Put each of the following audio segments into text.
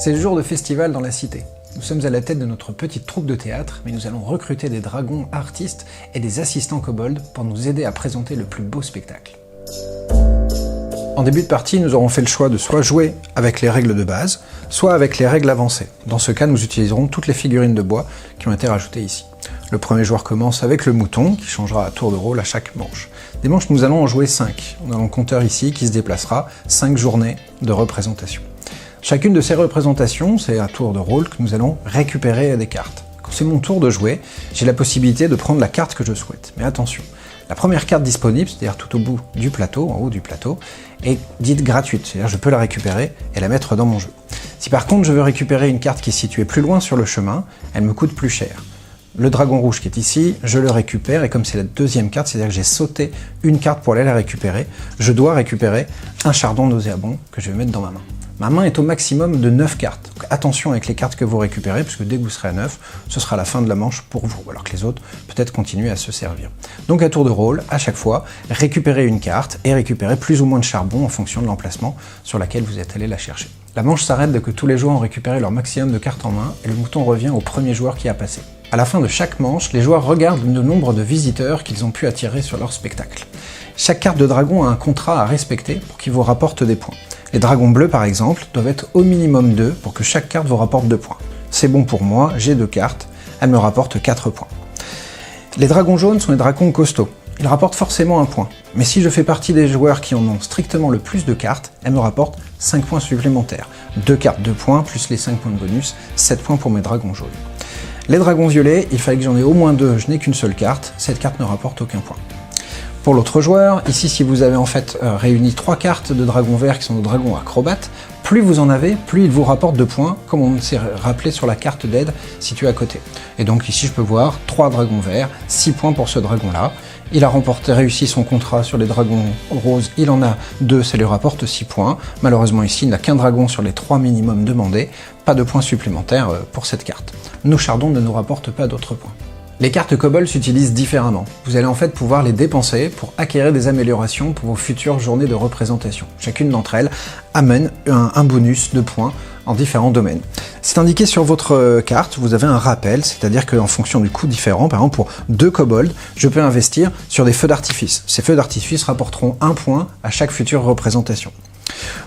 C'est le jour de festival dans la cité. Nous sommes à la tête de notre petite troupe de théâtre, mais nous allons recruter des dragons artistes et des assistants kobolds pour nous aider à présenter le plus beau spectacle. En début de partie, nous aurons fait le choix de soit jouer avec les règles de base, soit avec les règles avancées. Dans ce cas, nous utiliserons toutes les figurines de bois qui ont été rajoutées ici. Le premier joueur commence avec le mouton, qui changera à tour de rôle à chaque manche. Des manches, nous allons en jouer 5. On a le compteur ici qui se déplacera 5 journées de représentation. Chacune de ces représentations, c'est à tour de rôle que nous allons récupérer des cartes. Quand c'est mon tour de jouer, j'ai la possibilité de prendre la carte que je souhaite. Mais attention, la première carte disponible, c'est-à-dire tout au bout du plateau, en haut du plateau, est dite gratuite, c'est-à-dire je peux la récupérer et la mettre dans mon jeu. Si par contre je veux récupérer une carte qui est située plus loin sur le chemin, elle me coûte plus cher. Le dragon rouge qui est ici, je le récupère, et comme c'est la deuxième carte, c'est-à-dire que j'ai sauté une carte pour aller la récupérer, je dois récupérer un chardon nauséabond que je vais mettre dans ma main. Ma main est au maximum de 9 cartes. Donc attention avec les cartes que vous récupérez, puisque dès que vous serez à 9, ce sera la fin de la manche pour vous, alors que les autres peut-être continuent à se servir. Donc à tour de rôle, à chaque fois, récupérez une carte et récupérez plus ou moins de charbon en fonction de l'emplacement sur laquelle vous êtes allé la chercher. La manche s'arrête dès que tous les joueurs ont récupéré leur maximum de cartes en main, et le mouton revient au premier joueur qui a passé. À la fin de chaque manche, les joueurs regardent le nombre de visiteurs qu'ils ont pu attirer sur leur spectacle. Chaque carte de dragon a un contrat à respecter pour qu'il vous rapporte des points. Les dragons bleus, par exemple, doivent être au minimum 2 pour que chaque carte vous rapporte 2 points. C'est bon pour moi, j'ai 2 cartes, elles me rapportent 4 points. Les dragons jaunes sont les dragons costauds. Ils rapportent forcément 1 point. Mais si je fais partie des joueurs qui en ont strictement le plus de cartes, elles me rapportent 5 points supplémentaires. 2 cartes, 2 points, plus les 5 points de bonus, 7 points pour mes dragons jaunes. Les dragons violets, il fallait que j'en ai au moins 2, je n'ai qu'une seule carte, cette carte ne rapporte aucun point. Pour l'autre joueur, ici si vous avez en fait réuni 3 cartes de dragons verts qui sont des dragons acrobates, plus vous en avez, plus il vous rapporte 2 points, comme on s'est rappelé sur la carte d'aide située à côté. Et donc ici je peux voir 3 dragons verts, 6 points pour ce dragon-là. Il a réussi son contrat sur les dragons roses, il en a 2, ça lui rapporte 6 points. Malheureusement ici, il n'a qu'un dragon sur les 3 minimums demandés, pas de points supplémentaires pour cette carte. Nos chardons ne nous rapportent pas d'autres points. Les cartes kobold s'utilisent différemment. Vous allez en fait pouvoir les dépenser pour acquérir des améliorations pour vos futures journées de représentation. Chacune d'entre elles amène un bonus de points en différents domaines. C'est indiqué sur votre carte, vous avez un rappel, c'est-à-dire qu'en fonction du coût différent, par exemple pour 2 kobolds, je peux investir sur des feux d'artifice. Ces feux d'artifice rapporteront 1 point à chaque future représentation.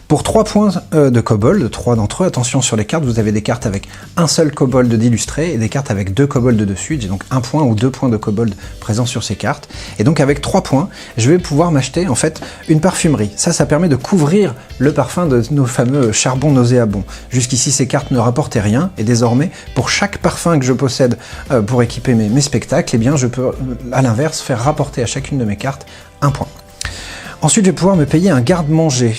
Pour 3 points de kobold, 3 d'entre eux, attention sur les cartes, vous avez des cartes avec un seul kobold d'illustré et des cartes avec 2 kobolds dessus. J'ai donc 1 point ou 2 points de kobold présents sur ces cartes. Et donc avec 3 points, je vais pouvoir m'acheter en fait une parfumerie. Ça permet de couvrir le parfum de nos fameux charbons nauséabonds. Jusqu'ici, ces cartes ne rapportaient rien et désormais, pour chaque parfum que je possède pour équiper mes spectacles, eh bien je peux à l'inverse faire rapporter à chacune de mes cartes 1 point. Ensuite, je vais pouvoir me payer un garde-manger,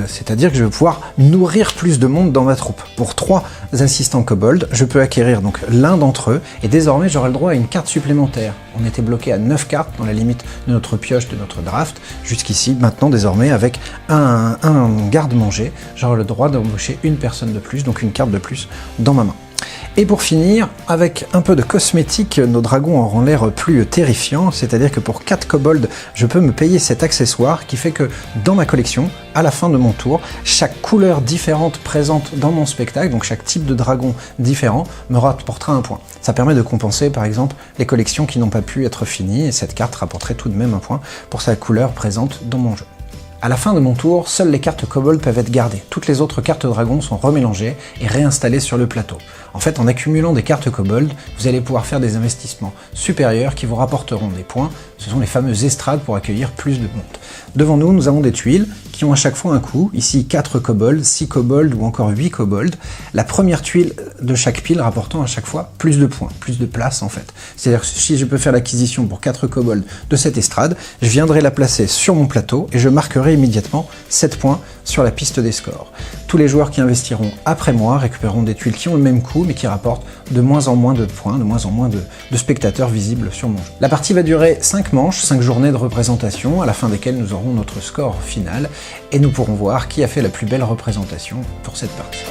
c'est-à-dire que je vais pouvoir nourrir plus de monde dans ma troupe. Pour 3 assistants kobold, je peux acquérir donc l'un d'entre eux, et désormais j'aurai le droit à une carte supplémentaire. On était bloqué à 9 cartes dans la limite de notre pioche, de notre draft. Jusqu'ici, maintenant, désormais, avec un garde-manger, j'aurai le droit d'embaucher une personne de plus, donc une carte de plus dans ma main. Et pour finir, avec un peu de cosmétique, nos dragons auront l'air plus terrifiants, c'est-à-dire que pour 4 kobolds, je peux me payer cet accessoire qui fait que dans ma collection, à la fin de mon tour, chaque couleur différente présente dans mon spectacle, donc chaque type de dragon différent, me rapportera 1 point. Ça permet de compenser par exemple les collections qui n'ont pas pu être finies, et cette carte rapporterait tout de même 1 point pour sa couleur présente dans mon jeu. À la fin de mon tour, seules les cartes kobold peuvent être gardées. Toutes les autres cartes dragons sont remélangées et réinstallées sur le plateau. En fait, en accumulant des cartes kobold, vous allez pouvoir faire des investissements supérieurs qui vous rapporteront des points. Ce sont les fameuses estrades pour accueillir plus de monde. Devant nous, nous avons des tuiles qui ont à chaque fois un coût. Ici, 4 kobolds, 6 kobolds ou encore 8 kobolds. La première tuile de chaque pile rapportant à chaque fois plus de points, plus de place en fait. C'est-à-dire que si je peux faire l'acquisition pour 4 kobolds de cette estrade, je viendrai la placer sur mon plateau et je marquerai immédiatement 7 points sur la piste des scores. Tous les joueurs qui investiront après moi récupéreront des tuiles qui ont le même coût mais qui rapportent de moins en moins de points, de moins en moins de spectateurs visibles sur mon jeu. La partie va durer 5 manches, 5 journées de représentation, à la fin desquelles nous aurons notre score final et nous pourrons voir qui a fait la plus belle représentation pour cette partie.